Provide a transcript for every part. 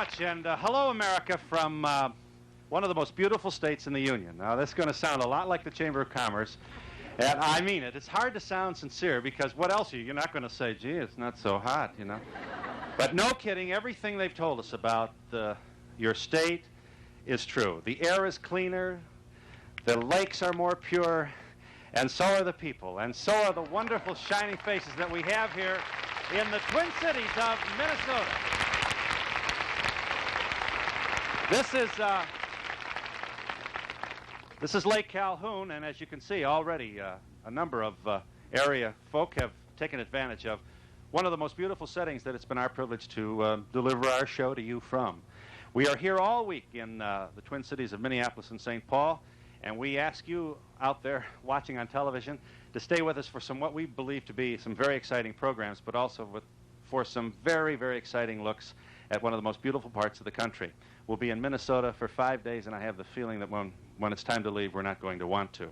much, and hello, America, from one of the most beautiful states in the Union. Now, this is going to sound a lot like the Chamber of Commerce, and I mean it. It's hard to sound sincere, because what else are you? You're not going to say, gee, it's not so hot, you know. But no kidding, everything they've told us about your state is true. The air is cleaner, the lakes are more pure, and so are the people, and so are the wonderful, shining faces that we have here in the Twin Cities of Minnesota. This is Lake Calhoun, and as you can see already, a number of area folk have taken advantage of one of the most beautiful settings that it's been our privilege to deliver our show to you from. We are here all week in the Twin Cities of Minneapolis and St. Paul, and we ask you out there watching on television to stay with us for some what we believe to be some very exciting programs, but also for some very, very exciting looks at one of the most beautiful parts of the country. We'll be in Minnesota for 5 days, and I have the feeling that when it's time to leave, we're not going to want to.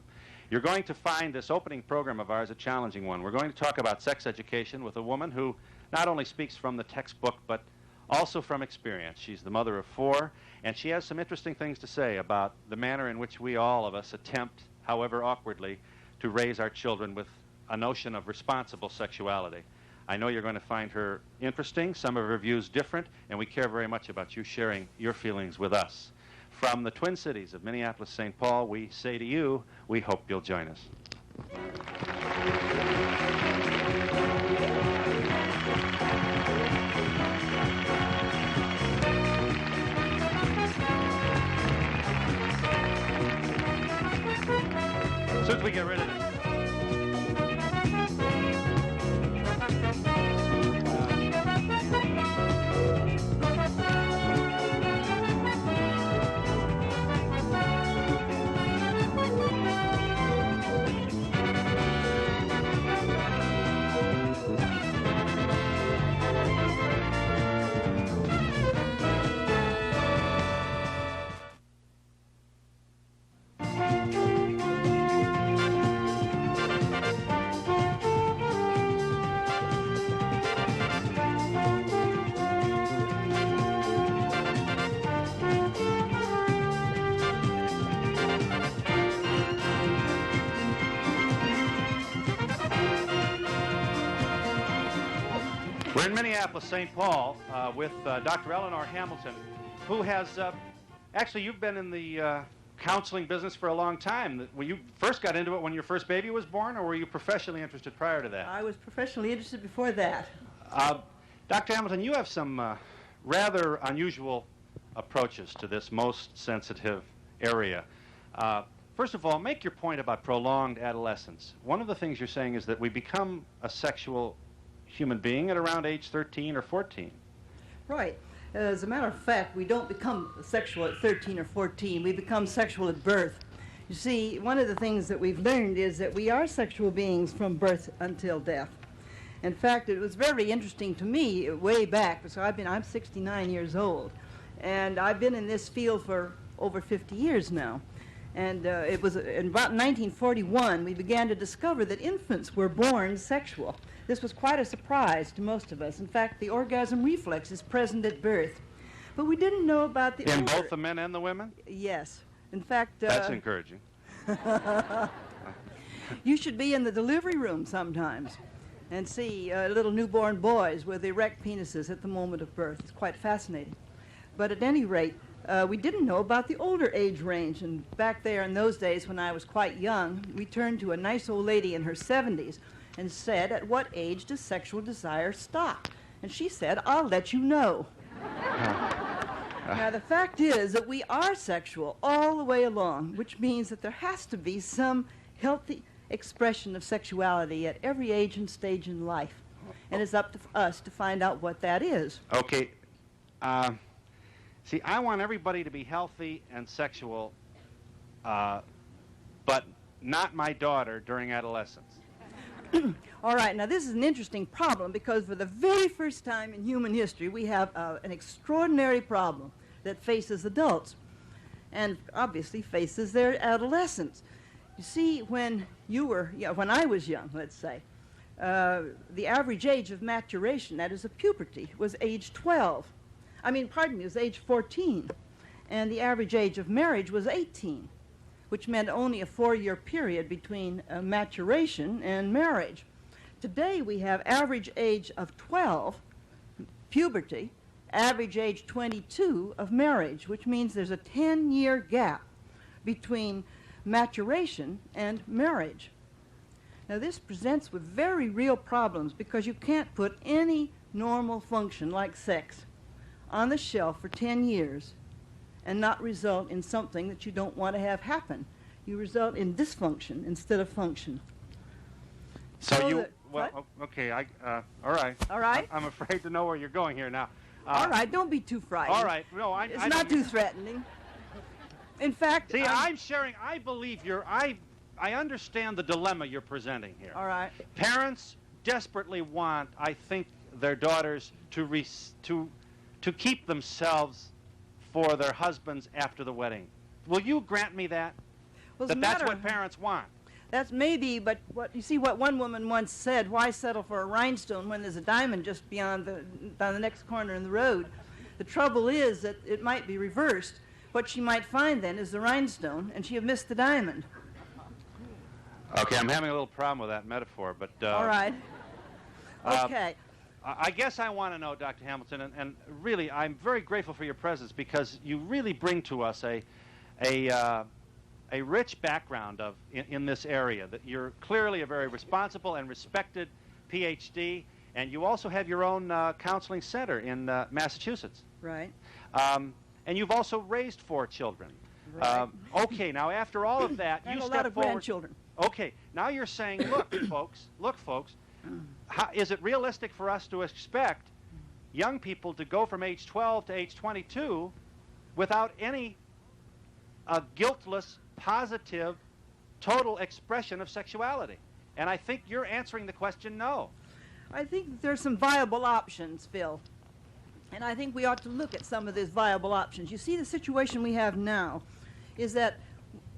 You're going to find this opening program of ours a challenging one. We're going to talk about sex education with a woman who not only speaks from the textbook, but also from experience. She's the mother of 4, and she has some interesting things to say about the manner in which we, all of us, attempt, however awkwardly, to raise our children with a notion of responsible sexuality. I know you're going to find her interesting, some of her views different, and we care very much about you sharing your feelings with us. From the Twin Cities of Minneapolis, St. Paul, we say to you, we hope you'll join us. As soon as we get rid of this. We're in Minneapolis, St. Paul, with Dr. Eleanor Hamilton, who has, actually, you've been in the counseling business for a long time. When you first got into it when your first baby was born, or were you professionally interested prior to that? I was professionally interested before that. Dr. Hamilton, you have some rather unusual approaches to this most sensitive area. First of all, make your point about prolonged adolescence. One of the things you're saying is that we become a sexual human being at around age 13 or 14. Right. As a matter of fact, we don't become sexual at 13 or 14. We become sexual at birth. You see, one of the things that we've learned is that we are sexual beings from birth until death. In fact, it was very interesting to me way back, because I'm 69 years old, and I've been in this field for over 50 years now. And it was in about 1941 we began to discover that infants were born sexual. This was quite a surprise to most of us. In fact, the orgasm reflex is present at birth. But we didn't know about the... In both the men and the women? Yes. In fact... That's encouraging. You should be in the delivery room sometimes and see little newborn boys with erect penises at the moment of birth. It's quite fascinating. But at any rate, we didn't know about the older age range. And back there in those days when I was quite young, we turned to a nice old lady in her 70s and said, at what age does sexual desire stop? And she said, I'll let you know. Now, the fact is that we are sexual all the way along, which means that there has to be some healthy expression of sexuality at every age and stage in life. And it's up to us to find out what that is. Okay. See, I want everybody to be healthy and sexual, but not my daughter during adolescence. All right, now this is an interesting problem, because for the very first time in human history, we have an extraordinary problem that faces adults and obviously faces their adolescents. You see, when I was young, let's say, the average age of maturation, that is of puberty, was age 12. was age 14. And the average age of marriage was 18, which meant only a 4-year period between maturation and marriage. Today we have average age of 12, puberty, average age 22 of marriage, which means there's a 10-year gap between maturation and marriage. Now this presents with very real problems because you can't put any normal function like sex on the shelf for 10 years and not result in something that you don't want to have happen. You result in dysfunction instead of function. Okay, all right. All right? I'm afraid to know where you're going here now. All right, don't be too frightened. All right, no, it's not too threatening. In fact, see, I'm sharing. I believe I understand the dilemma you're presenting here. All right. Parents desperately want, I think, their daughters to keep themselves for their husbands after the wedding. Will you grant me that? Well, that's what parents want. That's maybe, but what one woman once said, why settle for a rhinestone when there's a diamond just beyond down the next corner in the road? The trouble is that it might be reversed. What she might find then is the rhinestone, and she have missed the diamond. Okay, I'm having a little problem with that metaphor, but... all right. Okay. I guess I want to know, Dr. Hamilton, and really, I'm very grateful for your presence because you really bring to us a rich background in this area. That you're clearly a very responsible and respected PhD, and you also have your own counseling center in Massachusetts. Right. And you've also raised 4 children. Right. Okay, now after all of that, and you a step lot of forward. Grandchildren. Okay, now you're saying, look, folks, is it realistic for us to expect young people to go from age 12 to age 22 without any guiltless, positive, total expression of sexuality? And I think you're answering the question no. I think there's some viable options, Phil. And I think we ought to look at some of these viable options. You see, the situation we have now is that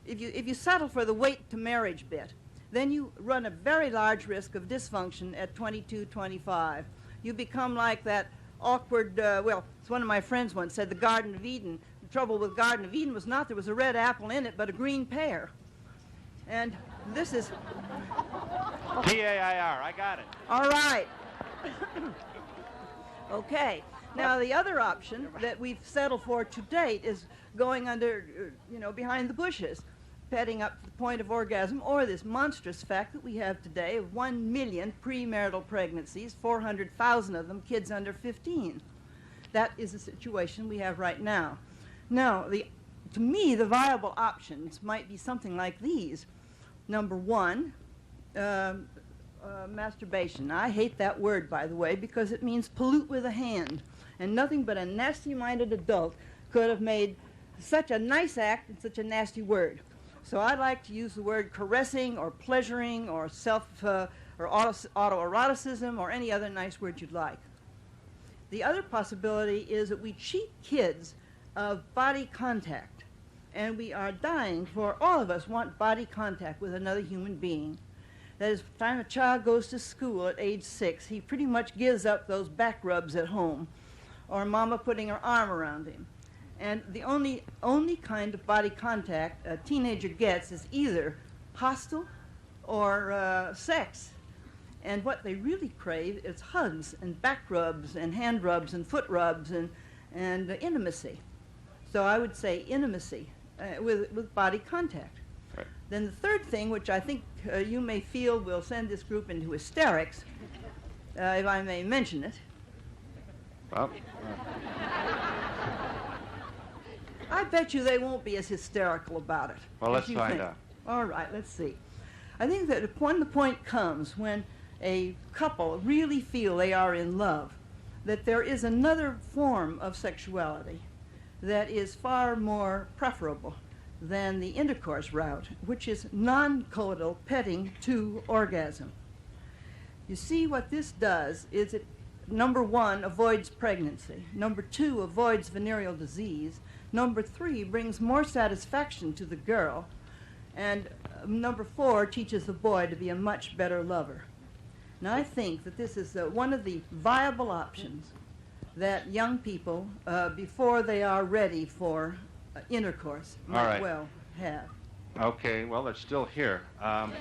if you settle for the wait to marriage bit, then you run a very large risk of dysfunction at 22, 25. You become like that awkward, as one of my friends once said, the Garden of Eden. The trouble with Garden of Eden was not there was a red apple in it, but a green pear. And this is... P-A-I-R, I got it. All right. Okay. Now, the other option that we've settled for to date is going under, behind the bushes, petting up to the point of orgasm, or this monstrous fact that we have today of 1 million premarital pregnancies, 400,000 of them kids under 15. That is the situation we have right now. Now, to me, the viable options might be something like these. Number one, masturbation. I hate that word, by the way, because it means pollute with a hand. And nothing but a nasty-minded adult could have made such a nice act and such a nasty word. So I like to use the word caressing or pleasuring or or autoeroticism or any other nice word you'd like. The other possibility is that we cheat kids of body contact. And we are dying for, all of us want body contact with another human being. That is, by the time a child goes to school at age 6, he pretty much gives up those back rubs at home, or mama putting her arm around him. And the only kind of body contact a teenager gets is either hostile or sex. And what they really crave is hugs and back rubs and hand rubs and foot rubs and intimacy. So I would say intimacy with body contact. Right. Then the third thing, which I think you may feel will send this group into hysterics, if I may mention it. Well, I bet you they won't be as hysterical about it. Well, let's find out. All right, let's see. I think that when the point comes when a couple really feel they are in love, that there is another form of sexuality that is far more preferable than the intercourse route, which is non-coital petting to orgasm. You see, what this does is it, number one, avoids pregnancy. Number two, avoids venereal disease. Number three, brings more satisfaction to the girl. And number four, teaches the boy to be a much better lover. Now, I think that this is one of the viable options that young people, before they are ready for intercourse, might well have. Okay, well, they're still here. I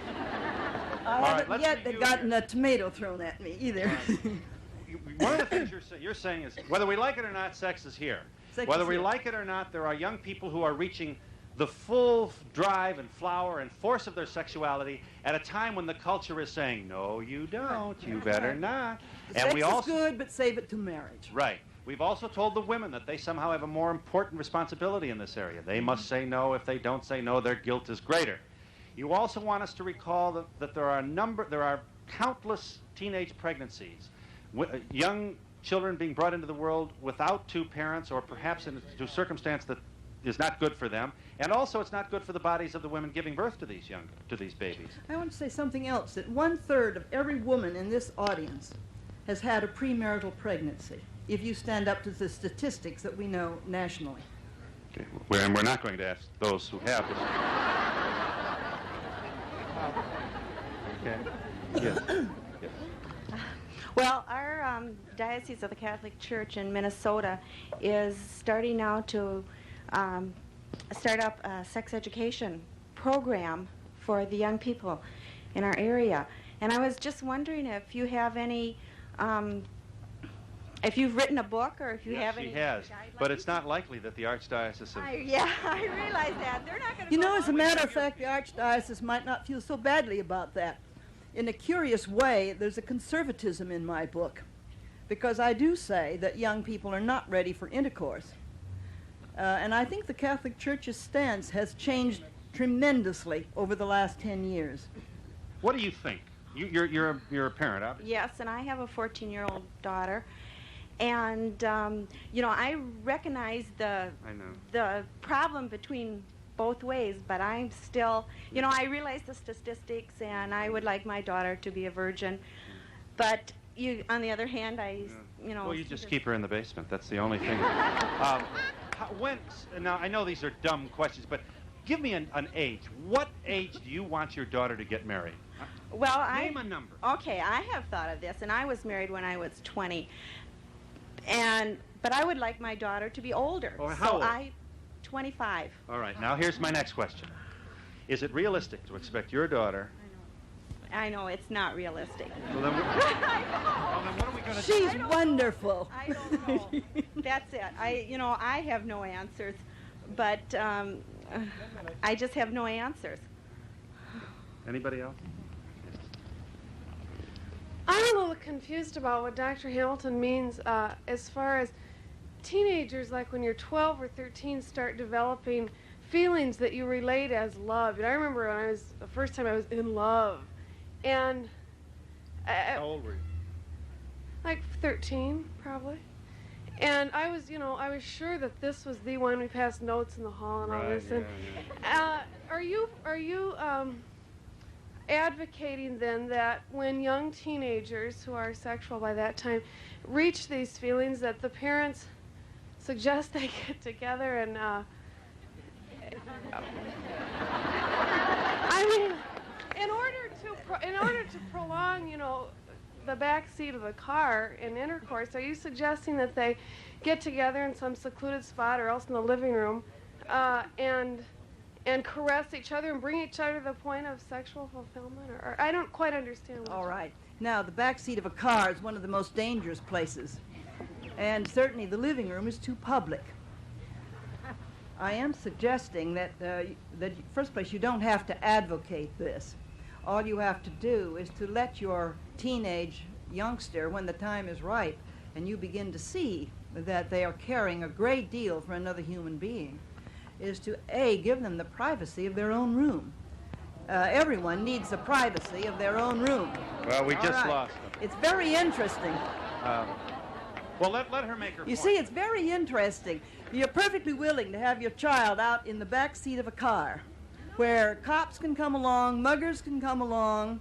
haven't yet gotten a tomato thrown at me either. One of the things you're saying is, whether we like it or not, sex is here. Whether we like it or not, there are young people who are reaching the full drive and flower and force of their sexuality at a time when the culture is saying, no, you don't, you better not. Sex is good, but save it to marriage. Right. We've also told the women that they somehow have a more important responsibility in this area. They must say no. If they don't say no, their guilt is greater. You also want us to recall that there are countless teenage pregnancies, young children being brought into the world without two parents, or perhaps into a circumstance that is not good for them, and also it's not good for the bodies of the women giving birth to these babies. I want to say something else, that 1/3 of every woman in this audience has had a premarital pregnancy, if you stand up to the statistics that we know nationally. Okay. And we're not going to ask those who have this. Okay. Yes. Yes. Well, our Diocese of the Catholic Church in Minnesota is starting now to start up a sex education program for the young people in our area. And I was just wondering if you have any, if you've written a book, or if you have any. Yes, she has, but it's not likely that the Archdiocese of... Yeah, I realize that. They're not going to... You know, as a matter of fact, the Archdiocese might not feel so badly about that. In a curious way, there's a conservatism in my book, because I do say that young people are not ready for intercourse. And I think the Catholic Church's stance has changed tremendously over the last 10 years. What do you think? You're a parent, obviously. Yes, and I have a 14-year-old daughter. And, you know, I recognize the problem between both ways, but I'm still, you know, I realize the statistics, and I would like my daughter to be a virgin. But on the other hand, you know... Well, you just keep her in the basement. That's the only thing. Now, I know these are dumb questions, but give me an age. What age do you want your daughter to get married? Well, Name a number. Okay, I have thought of this, and I was married when I was 20. But I would like my daughter to be older. Oh, how old? 25. All right, now here's my next question. Is it realistic to expect your daughter... I know, it's not realistic. Well, then, what are we going to do? She's wonderful. I don't know. That's it. I have no answers, but I just have no answers. Anybody else? I'm a little confused about what Dr. Hamilton means as far as teenagers, like when you're 12 or 13, start developing feelings that you relate as love. And I remember when the first time I was in love, and... How old were you? Like 13, probably. And I was sure that this was the one. We passed notes in the hall and all this. Yeah, and are you advocating then that when young teenagers who are sexual by that time reach these feelings, that the parents suggest they get together and I mean, in order to prolong, the back seat of the car in intercourse, are you suggesting that they get together in some secluded spot or else in the living room and caress each other and bring each other to the point of sexual fulfillment? Or I don't quite understand. All right. Now, the back seat of a car is one of the most dangerous places. And certainly the living room is too public. I am suggesting that, first place, you don't have to advocate this. All you have to do is to let your teenage youngster, when the time is ripe, and you begin to see that they are caring a great deal for another human being, is to, give them the privacy of their own room. Everyone needs the privacy of their own room. Well, we just lost them. It's very interesting. Well, let her make her point. You see, it's very interesting. You're perfectly willing to have your child out in the back seat of a car where cops can come along, muggers can come along,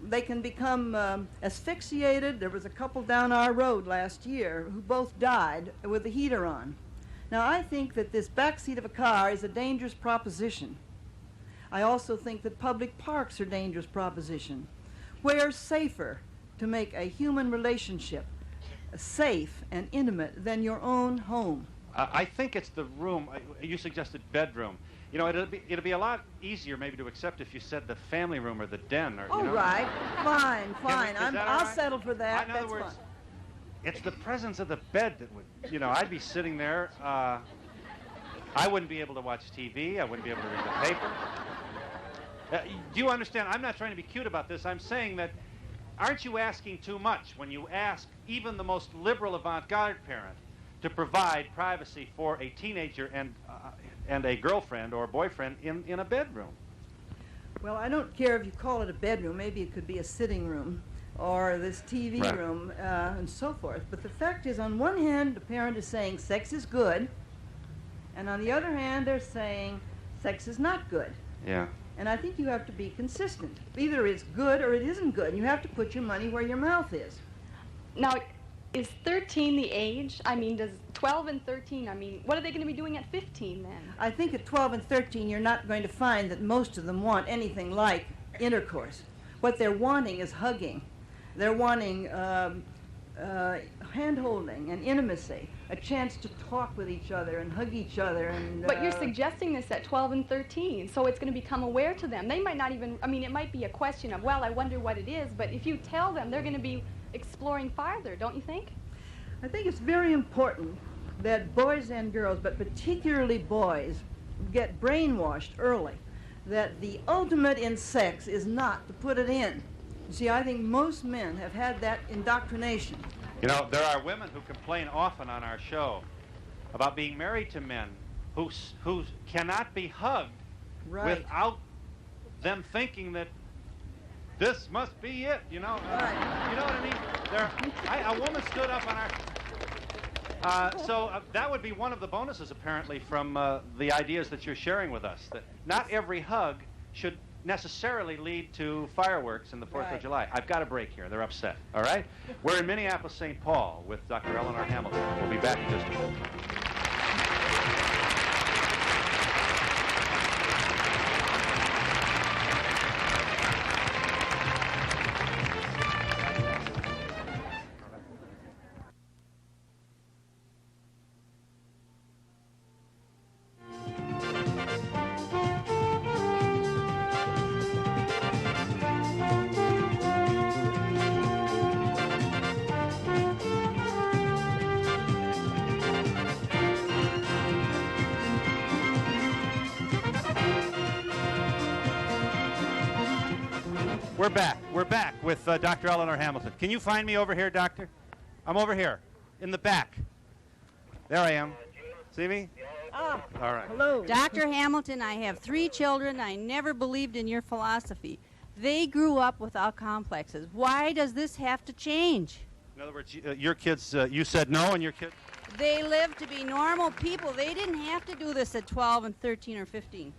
they can become asphyxiated. There was a couple down our road last year who both died with the heater on. Now, I think that this back seat of a car is a dangerous proposition. I also think that public parks are a dangerous proposition. Where's safer to make a human relationship safe and intimate than your own home. I think it's the room. You suggested bedroom. You know, it'll be a lot easier maybe to accept if you said the family room or the den. Or, All right, fine. I'll right? settle for that. In other words, it's the presence of the bed that would, you know, I'd be sitting there. I wouldn't be able to watch TV. I wouldn't be able to read the paper. Do you understand? I'm not trying to be cute about this. I'm saying that, aren't you asking too much when you ask even the most liberal avant-garde parent to provide privacy for a teenager and a girlfriend or boyfriend in a bedroom? Well, I don't care if you call it a bedroom. Maybe it could be a sitting room or this TV Right. room and so forth. But the fact is, on one hand, the parent is saying sex is good, and on the other hand, they're saying sex is not good. Yeah. And I think you have to be consistent. Either it's good or it isn't good. You have to put your money where your mouth is. Now, is 13 the age? I mean, does 12 and 13, I mean, what are they going to be doing at 15 then? I think at 12 and 13, you're not going to find that most of them want anything like intercourse. What they're wanting is hugging. They're wanting hand-holding and intimacy, a chance to talk with each other and hug each other. And, But you're suggesting this at 12 and 13, so it's going to become aware to them. They might not even, I mean, it might be a question of, well, I wonder what it is, but if you tell them, they're going to be exploring farther, don't you think? I think it's very important that boys and girls, but particularly boys, get brainwashed early that the ultimate in sex is not to put it in. You see, I think most men have had that indoctrination. You know, there are women who complain often on our show about being married to men who cannot be hugged Right. without them thinking that this must be it, you know. Right. You know what I mean? A woman stood up on our... So that would be one of the bonuses, apparently, from the ideas that you're sharing with us, that not every hug should necessarily lead to fireworks in the 4th Right. of July. I've got a break here. They're upset, all right? We're in Minneapolis, St. Paul with Dr. Eleanor Hamilton. We'll be back in just a moment. We're back with Dr. Eleanor Hamilton. Can you find me over here, Doctor? I'm over here, in the back. There I am. See me? Ah, All right. hello. Dr. Hamilton, I have 3 children. I never believed in your philosophy. They grew up without complexes. Why does this have to change? In other words, your kids, you said no, and your kids... They live to be normal people. They didn't have to do this at 12 and 13 or 15.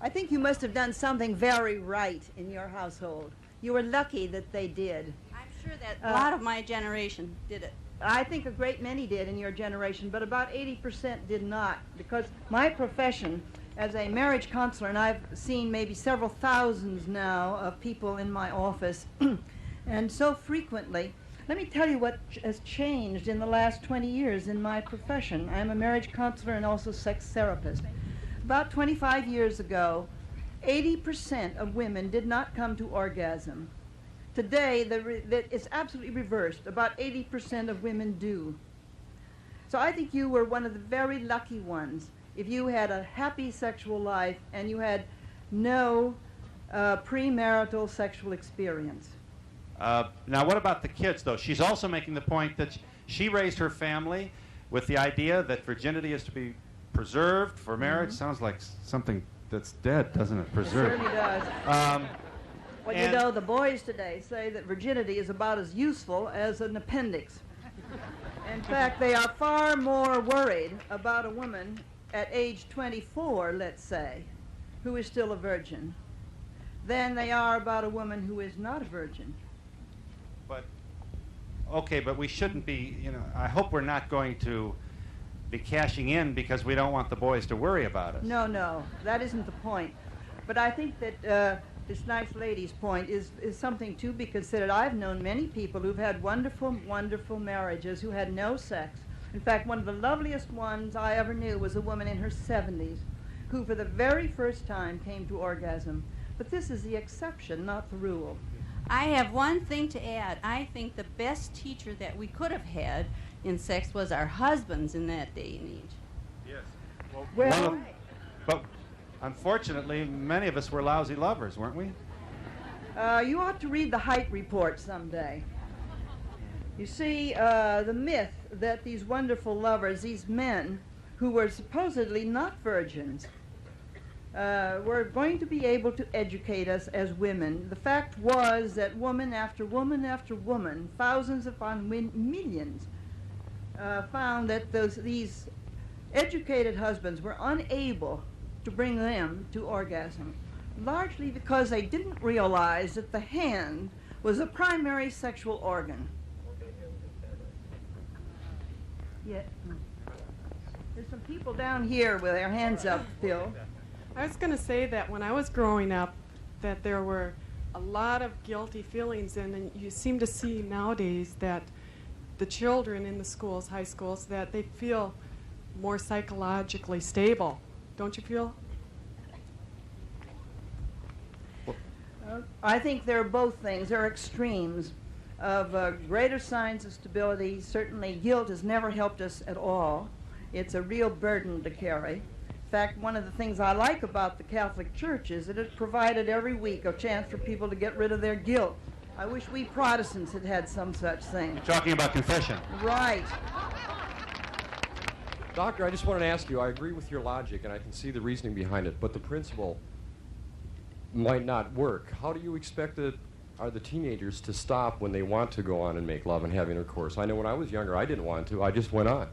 I think you must have done something very right in your household. You were lucky that they did. I'm sure that a lot of my generation did it. I think a great many did in your generation, but about 80% did not, because my profession as a marriage counselor, and I've seen maybe several thousands now of people in my office, and so frequently, let me tell you what has changed in the last 20 years in my profession. I'm a marriage counselor and also sex therapist. About 25 years ago, 80% of women did not come to orgasm. Today, it's absolutely reversed. About 80% of women do. So I think you were one of the very lucky ones if you had a happy sexual life and you had no premarital sexual experience. Now, what about the kids, though? She's also making the point that she raised her family with the idea that virginity is to be preserved for marriage. Sounds like something that's dead, doesn't it? Preserved. It certainly does. Well, you know, the boys today say that virginity is about as useful as an appendix. In fact, they are far more worried about a woman at age 24, let's say, who is still a virgin, than they are about a woman who is not a virgin. But, okay, but we shouldn't be, you know, I hope we're not going to be cashing in because we don't want the boys to worry about us. No, that isn't the point. But I think that this nice lady's point is something to be considered. I've known many people who've had wonderful, wonderful marriages who had no sex. In fact, one of the loveliest ones I ever knew was a woman in her 70s who for the very first time came to orgasm. But this is the exception, not the rule. I have one thing to add. I think the best teacher that we could have had in sex was our husbands in that day and age. Yes. Well, But unfortunately, many of us were lousy lovers, weren't we? you ought to read the height report someday. You see, the myth that these wonderful lovers, these men who were supposedly not virgins, were going to be able to educate us as women. The fact was that woman after woman after woman, thousands upon millions, found that these educated husbands were unable to bring them to orgasm, largely because they didn't realize that the hand was a primary sexual organ. Yeah. There's some people down here with their hands up, Phil. I was going to say that when I was growing up, that there were a lot of guilty feelings, and you seem to see nowadays that the children in the schools, high schools, that they feel more psychologically stable. Don't you feel? I think there are both things. There are extremes of greater signs of stability. Certainly guilt has never helped us at all. It's a real burden to carry. In fact, one of the things I like about the Catholic Church is that it provided every week a chance for people to get rid of their guilt. I wish we Protestants had had some such thing. You're talking about confession. Right. Doctor, I just wanted to ask you, I agree with your logic and I can see the reasoning behind it, but the principle might not work. How do you expect the teenagers to stop when they want to go on and make love and have intercourse? I know when I was younger, I didn't want to. I just went on.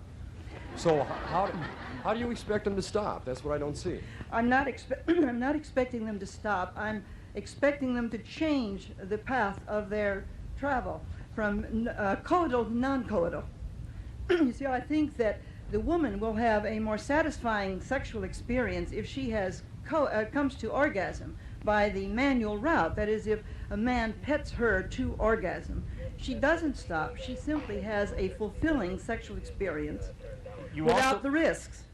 So how do you expect them to stop? That's what I don't see. I'm not expecting them to stop. I'm expecting them to change the path of their travel from coital to non-coital. You see, I think that the woman will have a more satisfying sexual experience if she has comes to orgasm by the manual route. That is, if a man pets her to orgasm. She doesn't stop. She simply has a fulfilling sexual experience without the risks.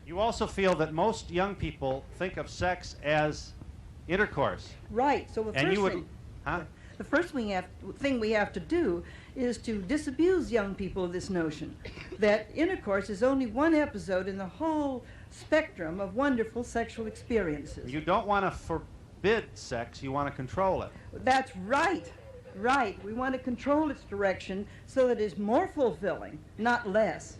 You also feel that most young people think of sex as intercourse. Right. So the first thing we have to do is to disabuse young people of this notion that intercourse is only one episode in the whole spectrum of wonderful sexual experiences. You don't want to forbid sex, you want to control it. That's right. Right. We want to control its direction so that it's more fulfilling, not less.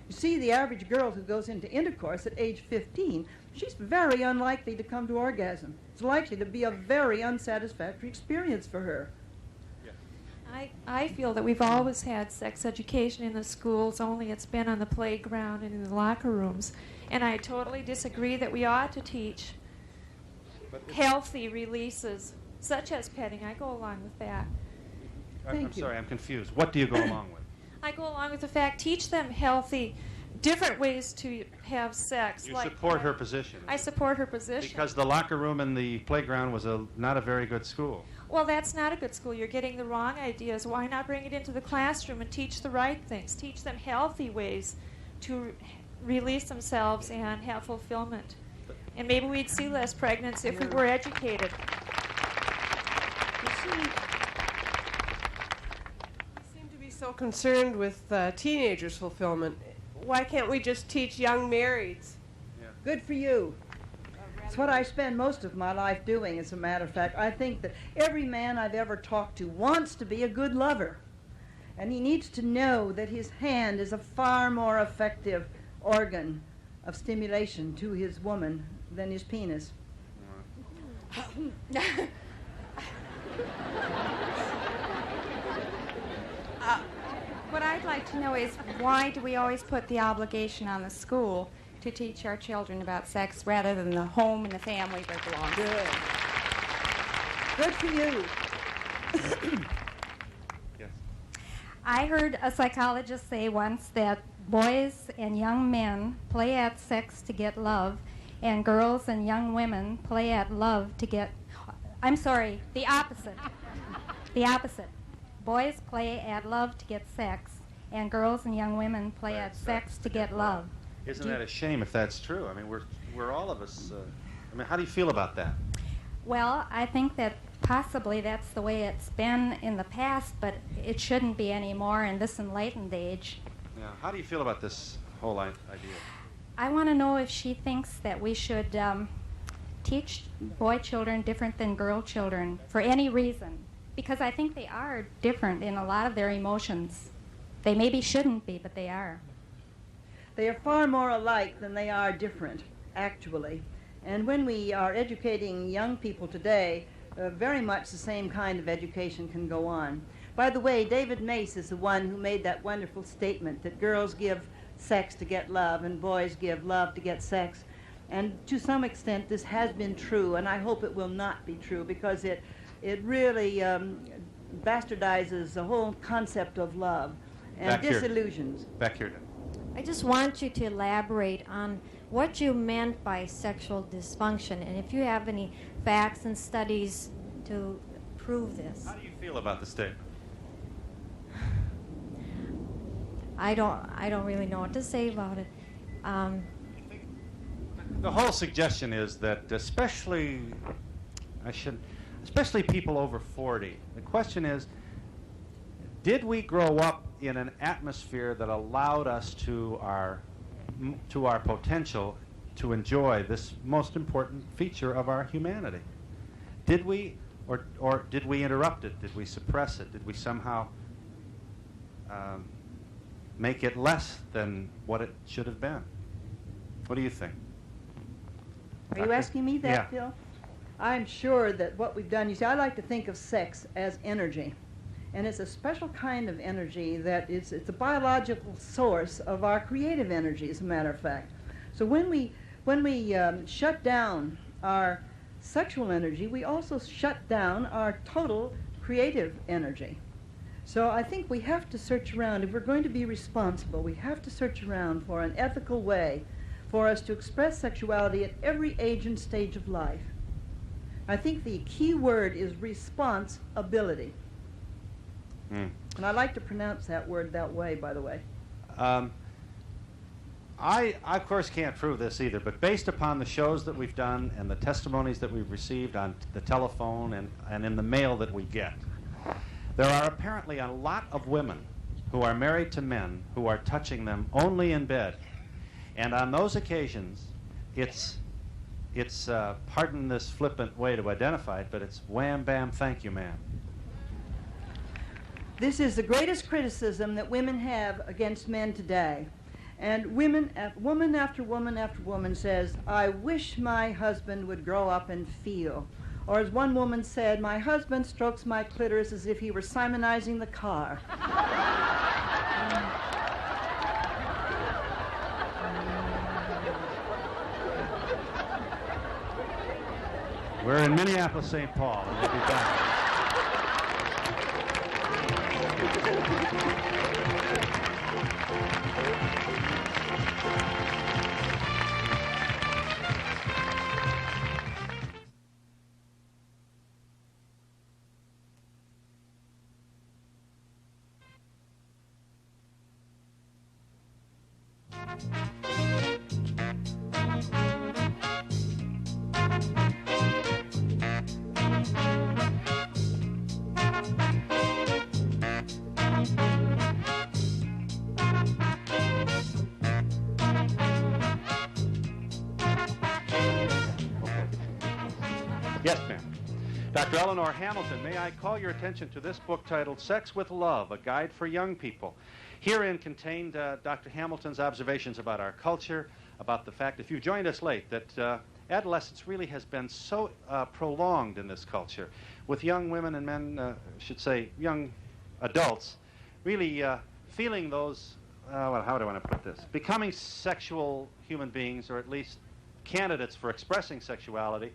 You see, the average girl who goes into intercourse at age 15, she's very unlikely to come to orgasm. It's likely to be a very unsatisfactory experience for her. I feel that we've always had sex education in the schools, only it's been on the playground and in the locker rooms. And I totally disagree that we ought to teach healthy releases, such as petting. I go along with that. I'm sorry, I'm confused. What do you go along with? I go along with the fact, teach them healthy, different ways to have sex. You support her position. I support her position. Because the locker room and the playground was not a very good school. Well, that's not a good school. You're getting the wrong ideas. Why not bring it into the classroom and teach the right things? Teach them healthy ways to release themselves and have fulfillment. And maybe we'd see less pregnancy if we were educated. You see, You seem to be so concerned with teenagers' fulfillment. Why can't we just teach young marrieds? good for you. It's what I spend most of my life doing, as a matter of fact. I think that every man I've ever talked to wants to be a good lover. And he needs to know that his hand is a far more effective organ of stimulation to his woman than his penis. What I'd like to know is, why do we always put the obligation on the school to teach our children about sex rather than the home and the family they belong to? Good for you. Yes. I heard a psychologist say once that boys and young men play at sex to get love, and girls and young women play at love to get I'm sorry, the opposite. The opposite. Boys play at love to get sex, and girls and young women play at sex to get love. Isn't that a shame if that's true? I mean, we're all of us. I mean, how do you feel about that? Well, I think that possibly that's the way it's been in the past, but it shouldn't be anymore in this enlightened age. Yeah. How do you feel about this whole idea? I want to know if she thinks that we should teach boy children different than girl children for any reason, because I think they are different in a lot of their emotions. They maybe shouldn't be, but they are. They are far more alike than they are different, actually. And when we are educating young people today, very much the same kind of education can go on. By the way, David Mace is the one who made that wonderful statement that girls give sex to get love and boys give love to get sex. And to some extent this has been true, and I hope it will not be true, because it really bastardizes the whole concept of love and disillusions. Back here. I just want you to elaborate on what you meant by sexual dysfunction, and if you have any facts and studies to prove this. How do you feel about the statement? I don't really know what to say about it. The whole suggestion is that especially people over 40, the question is, did we grow up in an atmosphere that allowed us to our potential to enjoy this most important feature of our humanity? Did we, or did we interrupt it? Did we suppress it? Did we somehow make it less than what it should have been? What do you think? Are you asking me that, Yeah. Phil? I'm sure that what we've done, you see, I like to think of sex as energy. And it's a special kind of energy that it's a biological source of our creative energy, as a matter of fact. So when we shut down our sexual energy, we also shut down our total creative energy. So I think we have to search around. If we're going to be responsible, we have to search around for an ethical way for us to express sexuality at every age and stage of life. I think the key word is responsibility. And I like to pronounce that word that way, by the way. I, of course, can't prove this either, but based upon the shows that we've done and the testimonies that we've received on the telephone and in the mail that we get, there are apparently a lot of women who are married to men who are touching them only in bed. And on those occasions, it's pardon this flippant way to identify it, but it's wham, bam, thank you, ma'am. This is the greatest criticism that women have against men today. And woman after woman after woman says, I wish my husband would grow up and feel. Or as one woman said, my husband strokes my clitoris as if he were Simonizing the car. We're in Minneapolis, St. Paul, and we'll be back. Yes, ma'am. Dr. Eleanor Hamilton, may I call your attention to this book titled Sex with Love, A Guide for Young People. Herein contained Dr. Hamilton's observations about our culture, about the fact, if you joined us late, that adolescence really has been so prolonged in this culture, with young women and men, should say young adults, really feeling those, well, how do I want to put this, becoming sexual human beings, or at least candidates for expressing sexuality,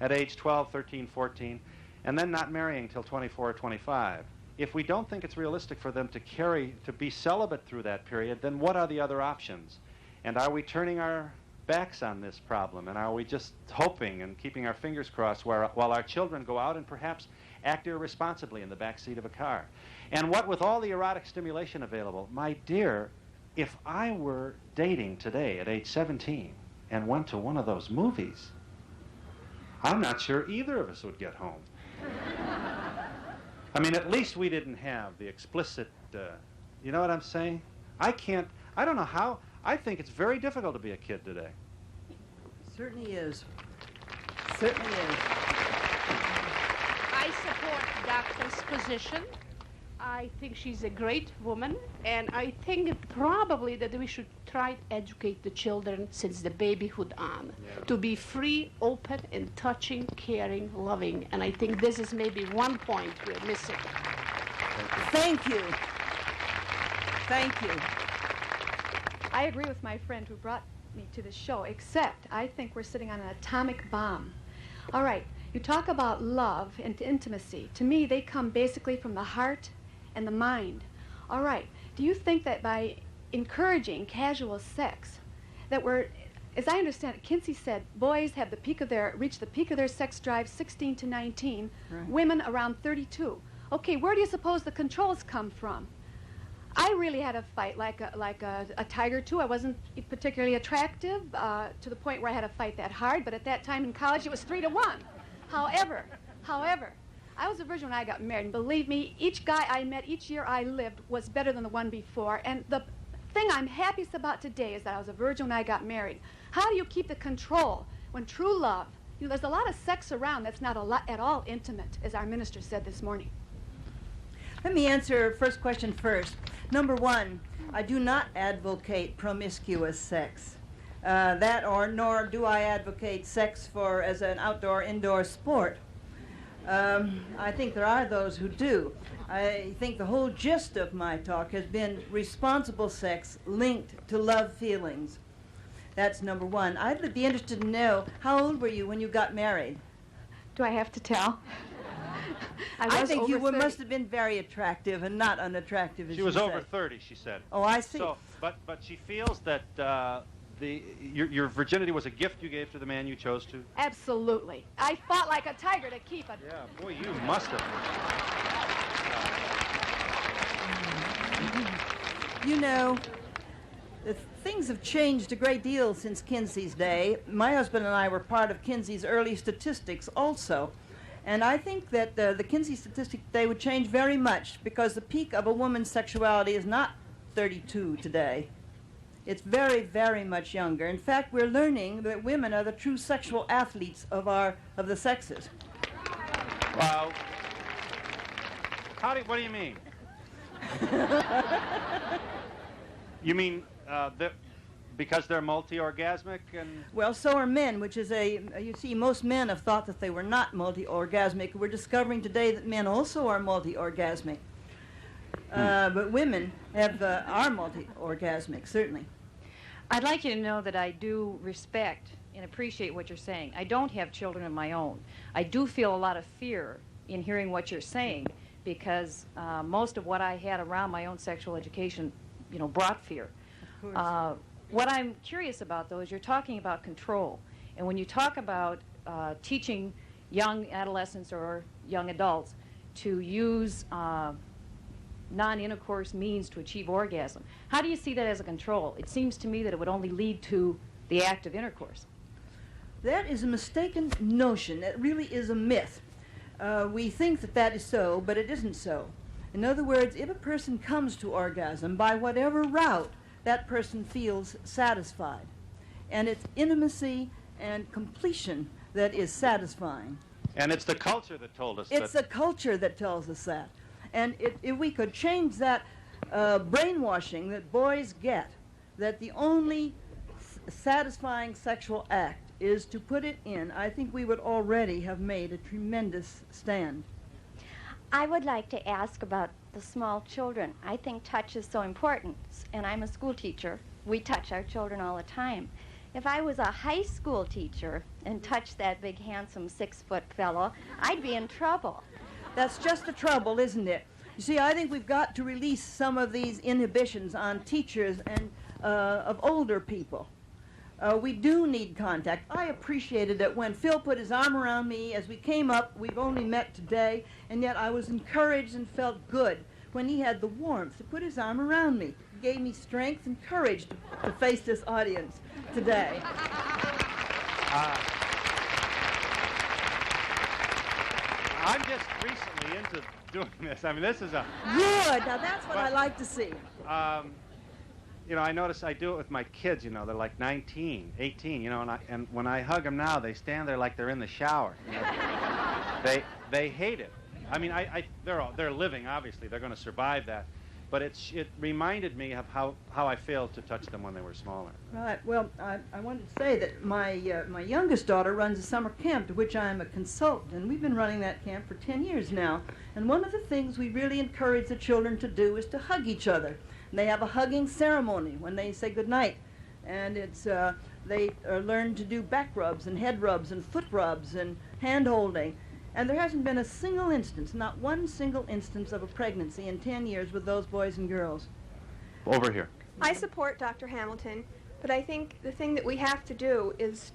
at age 12, 13, 14, and then not marrying till 24 or 25. If we don't think it's realistic for them to be celibate through that period, then what are the other options? And are we turning our backs on this problem? And are we just hoping and keeping our fingers crossed while our children go out and perhaps act irresponsibly in the back seat of a car? And what with all the erotic stimulation available, my dear, if I were dating today at age 17 and went to one of those movies, I'm not sure either of us would get home. I mean, at least we didn't have the explicit, you know what I'm saying? I don't know how. I think it's very difficult to be a kid today. Certainly is. Certainly is. I support the doctor's position. I think she's a great woman, and I think probably that we should try to educate the children since the babyhood on, to be free, open, and touching, caring, loving. And I think this is maybe one point we're missing. Thank you. Thank you. I agree with my friend who brought me to the show, except I think we're sitting on an atomic bomb. All right, you talk about love and intimacy. To me, they come basically from the heart and the mind. All right, do you think that by encouraging casual sex, that we're, as I understand it, Kinsey said boys have reach the peak of their sex drive 16 to 19, right. Women around 32. Okay, where do you suppose the controls come from? I really had a fight like a tiger too. I wasn't particularly attractive to the point where I had to fight that hard, but at that time in college it was 3-1. However, I was a virgin when I got married, and believe me, each guy I met, each year I lived, was better than the one before. And the thing I'm happiest about today is that I was a virgin when I got married. How do you keep the control when true love, there's a lot of sex around that's not at all intimate, as our minister said this morning. Let me answer first question first. Number one, I do not advocate promiscuous sex. Nor do I advocate sex as an outdoor-indoor sport. I think there are those who do. I think the whole gist of my talk has been responsible sex linked to love feelings. That's number one. I'd be interested to know, how old were you when you got married? Do I have to tell? I think you must have been very attractive and not unattractive, as she was over 30, she said. Oh, I see. So, but she feels that your virginity was a gift you gave to the man you chose to? Absolutely. I fought like a tiger to keep it. Yeah, boy, you must have. You know, things have changed a great deal since Kinsey's day. My husband and I were part of Kinsey's early statistics also. And I think that the Kinsey statistic today would change very much, because the peak of a woman's sexuality is not 32 today. It's very, very much younger. In fact, we're learning that women are the true sexual athletes of the sexes. Wow. What do you mean? You mean because they're multi-orgasmic? Well, so are men, which is you see, most men have thought that they were not multi-orgasmic. We're discovering today that men also are multi-orgasmic. But women are multi-orgasmic, certainly. I'd like you to know that I do respect and appreciate what you're saying. I don't have children of my own. I do feel a lot of fear in hearing what you're saying, because most of what I had around my own sexual education, brought fear. Of course. What I'm curious about, though, is you're talking about control. And when you talk about teaching young adolescents or young adults to use non-intercourse means to achieve orgasm, how do you see that as a control? It seems to me that it would only lead to the act of intercourse. That is a mistaken notion. That really is a myth. We think that is so, but it isn't so. In other words, if a person comes to orgasm by whatever route, that person feels satisfied. And it's intimacy and completion that is satisfying. And it's the culture that told us It's the culture that tells us that. And if we could change that brainwashing that boys get, that the only satisfying sexual act is to put it in, I think we would already have made a tremendous stand. I would like to ask about the small children. I think touch is so important, and I'm a school teacher. We touch our children all the time. If I was a high school teacher and touched that big, handsome 6-foot fellow, I'd be in trouble. That's just the trouble, isn't it? You see, I think we've got to release some of these inhibitions on teachers and of older people. We do need contact. I appreciated it when Phil put his arm around me as we came up. We've only met today, and yet I was encouraged and felt good when he had the warmth to put his arm around me. It gave me strength and courage to face this audience today. I'm just recently into doing this. I mean, this is a... Good. Now, that's what I like to see. You know, I notice I do it with my kids, you know. They're like 19, 18, you know, and when I hug them now, they stand there like they're in the shower. You know? They hate it. I mean, they're living, obviously. They're going to survive that. But it reminded me of how I failed to touch them when they were smaller. Right. Well, I wanted to say that my youngest daughter runs a summer camp to which I am a consultant, and we've been running that camp for 10 years now. And one of the things we really encourage the children to do is to hug each other. And they have a hugging ceremony when they say goodnight. And it's they learn to do back rubs and head rubs and foot rubs and hand holding. And there hasn't been a single instance, not one single instance of a pregnancy in 10 years with those boys and girls. Over here. I support Dr. Hamilton, but I think the thing that we have to do is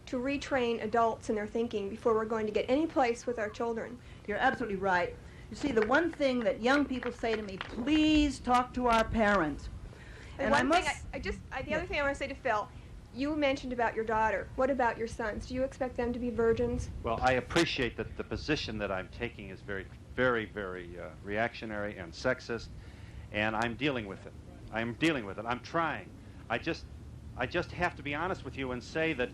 to retrain adults in their thinking before we're going to get any place with our children. You're absolutely right. You see, the one thing that young people say to me, please talk to our parents. And the other thing I want to say to Phil, you mentioned about your daughter. What about your sons? Do you expect them to be virgins? Well, I appreciate that the position that I'm taking is very, very, very reactionary and sexist, and I'm dealing with it. I'm dealing with it. I'm trying. I just have to be honest with you and say that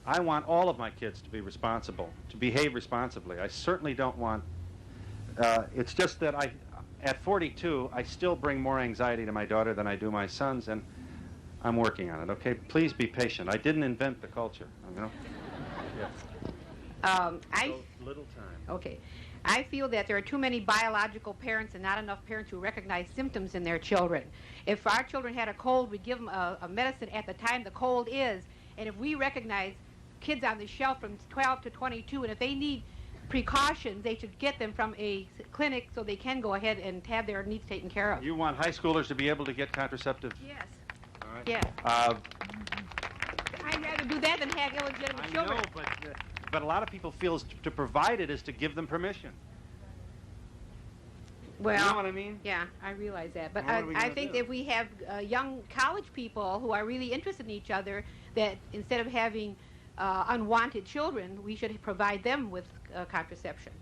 I want all of my kids to be responsible, to behave responsibly. I certainly don't want... it's just that at 42, I still bring more anxiety to my daughter than I do my sons, and I'm working on it, okay? Please be patient. I didn't invent the culture, you know? So little time. Okay. I feel that there are too many biological parents and not enough parents who recognize symptoms in their children. If our children had a cold, we'd give them a medicine at the time the cold is, and if we recognize kids on the shelf from 12 to 22, and if they need precautions, they should get them from a clinic so they can go ahead and have their needs taken care of. You want high schoolers to be able to get contraceptive? Yes. All right. Yes. I'd rather do that than have illegitimate children. I know, but a lot of people feel to provide it is to give them permission. Well, you know what I mean? Yeah, I realize that. But Well, I think that if we have young college people who are really interested in each other, that instead of having unwanted children, we should provide them with contraception.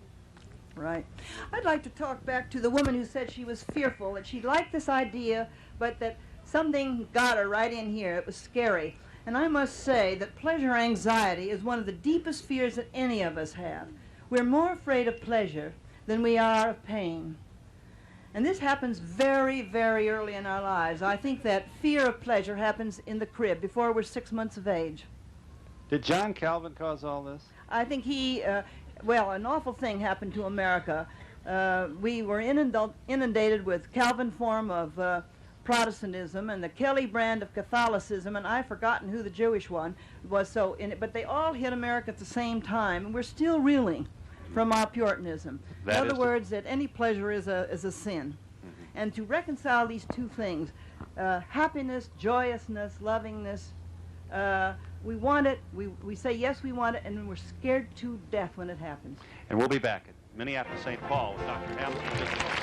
Right. I'd like to talk back to the woman who said she was fearful, that she liked this idea, but that something got her right in here. It was scary. And I must say that pleasure anxiety is one of the deepest fears that any of us have. We're more afraid of pleasure than we are of pain. And this happens very, very early in our lives. I think that fear of pleasure happens in the crib before we're 6 months of age. Did John Calvin cause all this? I think he, well, an awful thing happened to America. We were inundated with Calvin form of Protestantism and the Kelly brand of Catholicism, and I've forgotten who the Jewish one was. So, but they all hit America at the same time, and we're still reeling from our Puritanism. In other words, that any pleasure is a sin. And to reconcile these two things, happiness, joyousness, lovingness, we want it, we say yes, we want it, and we're scared to death when it happens. And we'll be back at Minneapolis, St. Paul with Dr. Hamilton in just a moment.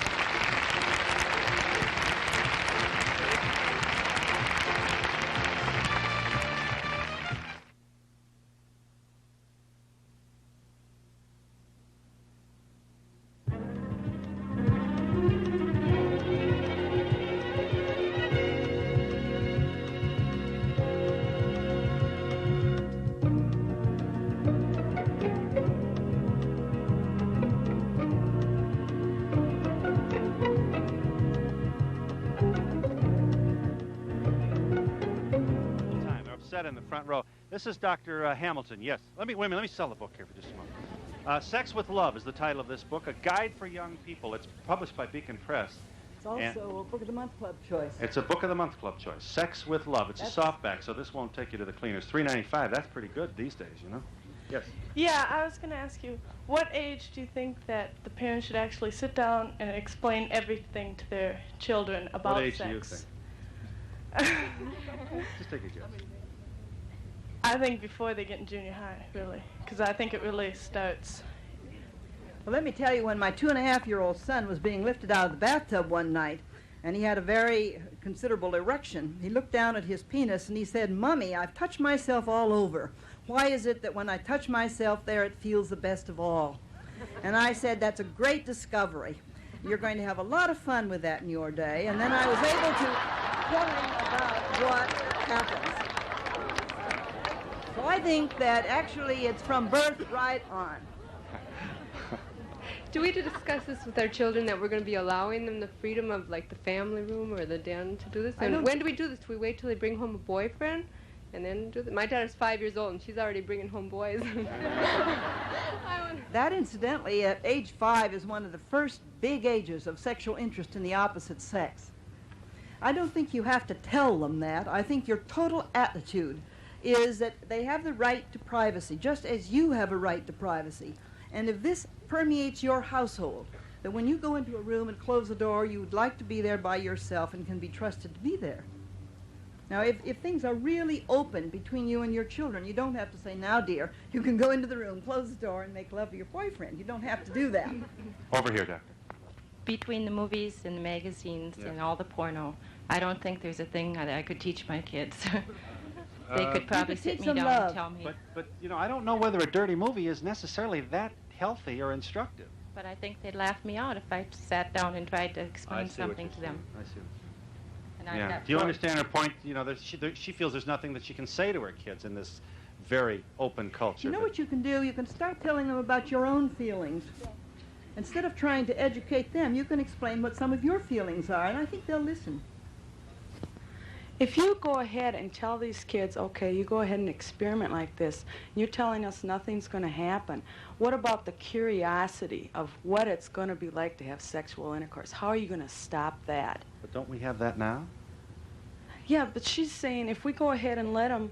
In the front row. This is Dr. Hamilton. Yes. Let me sell the book here for just a moment. Sex with Love is the title of this book, a guide for young people. It's published by Beacon Press. It's also a Book of the Month Club choice. It's a Book of the Month Club choice. Sex with Love. It's a softback, so this won't take you to the cleaners. $3.95. That's pretty good these days, you know. Yes. Yeah, I was going to ask you, what age do you think that the parents should actually sit down and explain everything to their children about sex? What age do you think? Just take a guess. I think before they get in junior high, really, because I think it really starts. Well, let me tell you, when my 2.5-year-old son was being lifted out of the bathtub one night, and he had a very considerable erection, he looked down at his penis and he said, "Mommy, I've touched myself all over. Why is it that when I touch myself there, it feels the best of all?" And I said, "That's a great discovery. You're going to have a lot of fun with that in your day." And then I was able to tell him about what happens. So I think that actually it's from birth right on. Do we discuss this with our children, that we're going to be allowing them the freedom of, like, the family room or the den to do this? And when do we do this? Do we wait till they bring home a boyfriend and then do this? My daughter's 5 years old, and she's already bringing home boys. That, incidentally, at age 5 is one of the first big ages of sexual interest in the opposite sex. I don't think you have to tell them that. I think your total attitude is that they have the right to privacy, just as you have a right to privacy. And if this permeates your household, that when you go into a room and close the door, you would like to be there by yourself and can be trusted to be there. Now, if things are really open between you and your children, you don't have to say, "Now, dear, you can go into the room, close the door, and make love to your boyfriend." You don't have to do that. Over here, Doctor. Between the movies and the magazines and all the porno, I don't think there's a thing that I could teach my kids. They could probably sit me down and tell me. But you know, I don't know whether a dirty movie is necessarily that healthy or instructive. But I think they'd laugh me out if I sat down and tried to explain something to them. I see. And Yeah. Do you understand her point? You know, she feels there's nothing that she can say to her kids in this very open culture. You know what you can do? You can start telling them about your own feelings. Instead of trying to educate them, you can explain what some of your feelings are, and I think they'll listen. If you go ahead and tell these kids, okay, you go ahead and experiment like this, you're telling us nothing's going to happen. What about the curiosity of what it's going to be like to have sexual intercourse? How are you going to stop that? But don't we have that now? Yeah, but she's saying if we go ahead and let them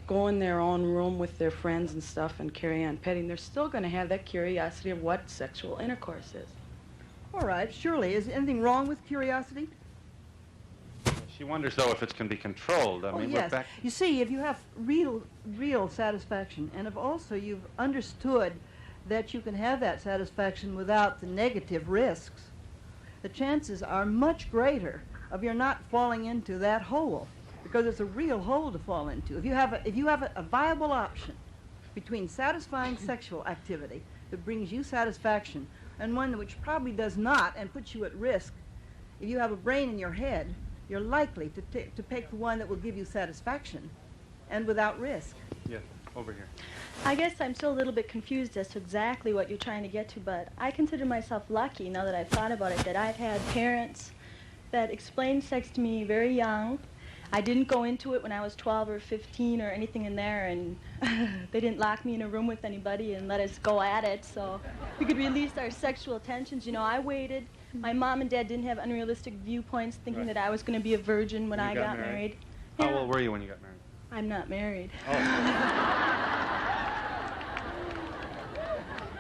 go in their own room with their friends and stuff and carry on petting, they're still going to have that curiosity of what sexual intercourse is. All right, surely. Is anything wrong with curiosity? She wonders, though, if it can be controlled. I mean, yes. we're back. You see, if you have real satisfaction, and if also you've understood that you can have that satisfaction without the negative risks, the chances are much greater of your not falling into that hole, because it's a real hole to fall into. If you have a viable option between satisfying sexual activity that brings you satisfaction and one which probably does not and puts you at risk, if you have a brain in your head, you're likely to pick the one that will give you satisfaction and without risk. Yeah, over here. I guess I'm still a little bit confused as to exactly what you're trying to get to, but I consider myself lucky, now that I've thought about it, that I've had parents that explained sex to me very young. I didn't go into it when I was 12 or 15 or anything in there, and they didn't lock me in a room with anybody and let us go at it, so we could release our sexual tensions. You know, I waited. My mom and dad didn't have unrealistic viewpoints, thinking that I was going to be a virgin when I got married. How old were you when you got married? I'm not married. Oh.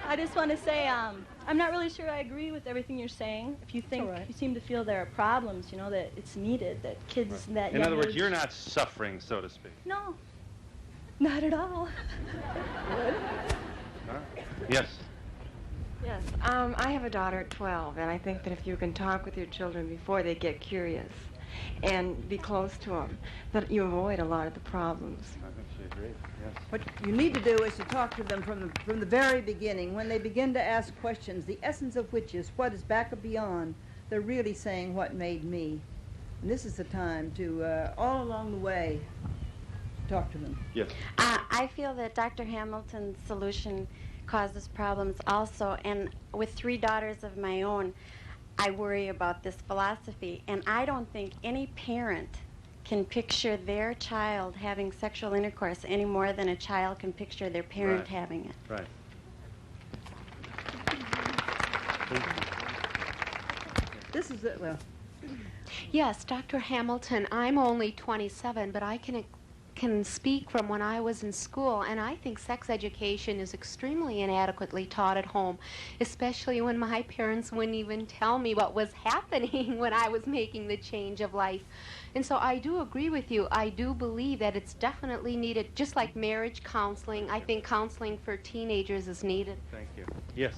I just want to say I'm not really sure I agree with everything you're saying. If you think, you seem to feel there are problems, you know, that it's needed, that kids that young In other words, age- you're not suffering, so to speak. No, not at all. Yes. Yes, I have a daughter at 12, and I think that if you can talk with your children before they get curious and be close to them, that you avoid a lot of the problems. I think she agrees, yes. What you need to do is to talk to them from the very beginning. When they begin to ask questions, the essence of which is what is back or beyond, they're really saying what made me. And this is the time to, all along the way, talk to them. Yes. I feel that Dr. Hamilton's solution causes problems also, and with 3 daughters of my own, I worry about this philosophy, and I don't think any parent can picture their child having sexual intercourse any more than a child can picture their parent having it. Right. This is it, well. Yes, Dr. Hamilton, I'm only 27, but I can can speak from when I was in school, and I think sex education is extremely inadequately taught at home, especially when my parents wouldn't even tell me what was happening when I was making the change of life. And so I do agree with you. I do believe that it's definitely needed, just like marriage counseling. I think counseling for teenagers is needed. Thank you. Yes.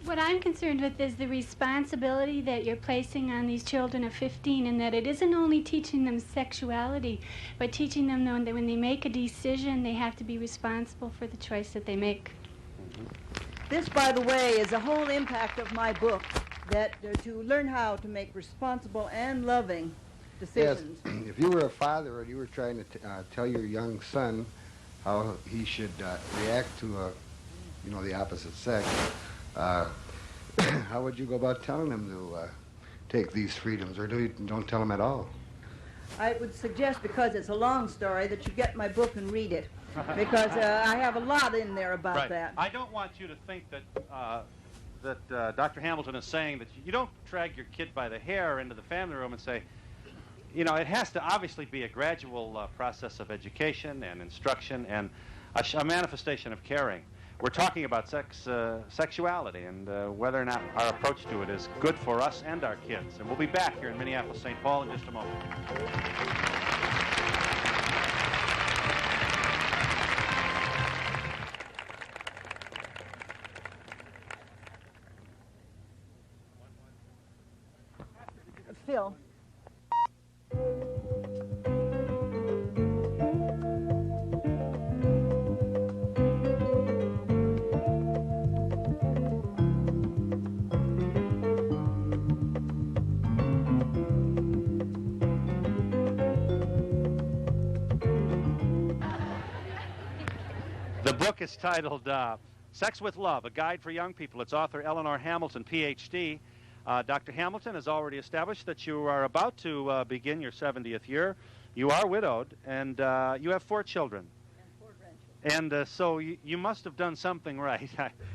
What I'm concerned with is the responsibility that you're placing on these children of 15, and that it isn't only teaching them sexuality, but teaching them that when they make a decision, they have to be responsible for the choice that they make. This, by the way, is the whole impact of my book, that to learn how to make responsible and loving decisions. Yes, if you were a father and you were trying to tell your young son how he should react to, the opposite sex, how would you go about telling him to take these freedoms, or don't tell him at all? I would suggest, because it's a long story, that you get my book and read it, because I have a lot in there about that. I don't want you to think that Dr. Hamilton is saying that you don't drag your kid by the hair into the family room and say, it has to obviously be a gradual process of education and instruction and a manifestation of caring. We're talking about sexuality and whether or not our approach to it is good for us and our kids. And we'll be back here in Minneapolis, St. Paul in just a moment. Phil. The book is titled Sex with Love, A Guide for Young People. Its author, Eleanor Hamilton, Ph.D. Dr. Hamilton has already established that you are about to begin your 70th year. You are widowed, and you have 4 children. And so you must have done something right,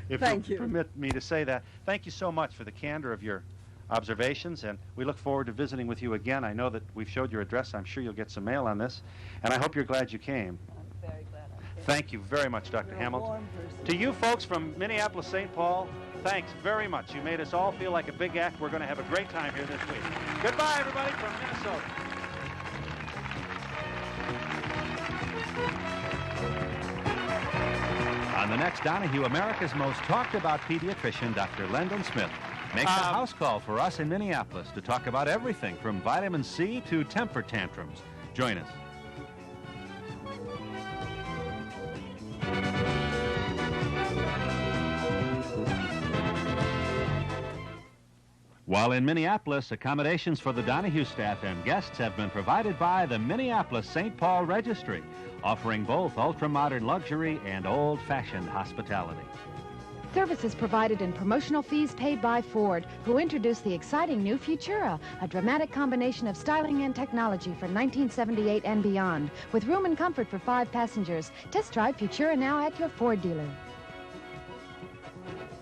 if you permit me to say that. Thank you so much for the candor of your observations, and we look forward to visiting with you again. I know that we've showed your address. I'm sure you'll get some mail on this, and I hope you're glad you came. I'm very glad I came. Thank you very much, Dr. Hamilton. To you folks from Minneapolis, St. Paul, thanks very much. You made us all feel like a big act. We're going to have a great time here this week. Goodbye, everybody, from Minnesota. On the next Donahue, America's most talked about pediatrician, Dr. Lendon Smith, makes a house call for us in Minneapolis to talk about everything from vitamin C to temper tantrums. Join us. While in Minneapolis, accommodations for the Donahue staff and guests have been provided by the Minneapolis-St. Paul Registry, offering both ultra-modern luxury and old-fashioned hospitality. Services provided and promotional fees paid by Ford, who introduced the exciting new Futura, a dramatic combination of styling and technology for 1978 and beyond, with room and comfort for 5 passengers. Test drive Futura now at your Ford dealer.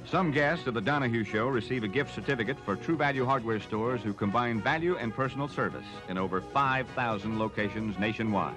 Some guests of the Donahue Show receive a gift certificate for True Value hardware stores who combine value and personal service in over 5,000 locations nationwide.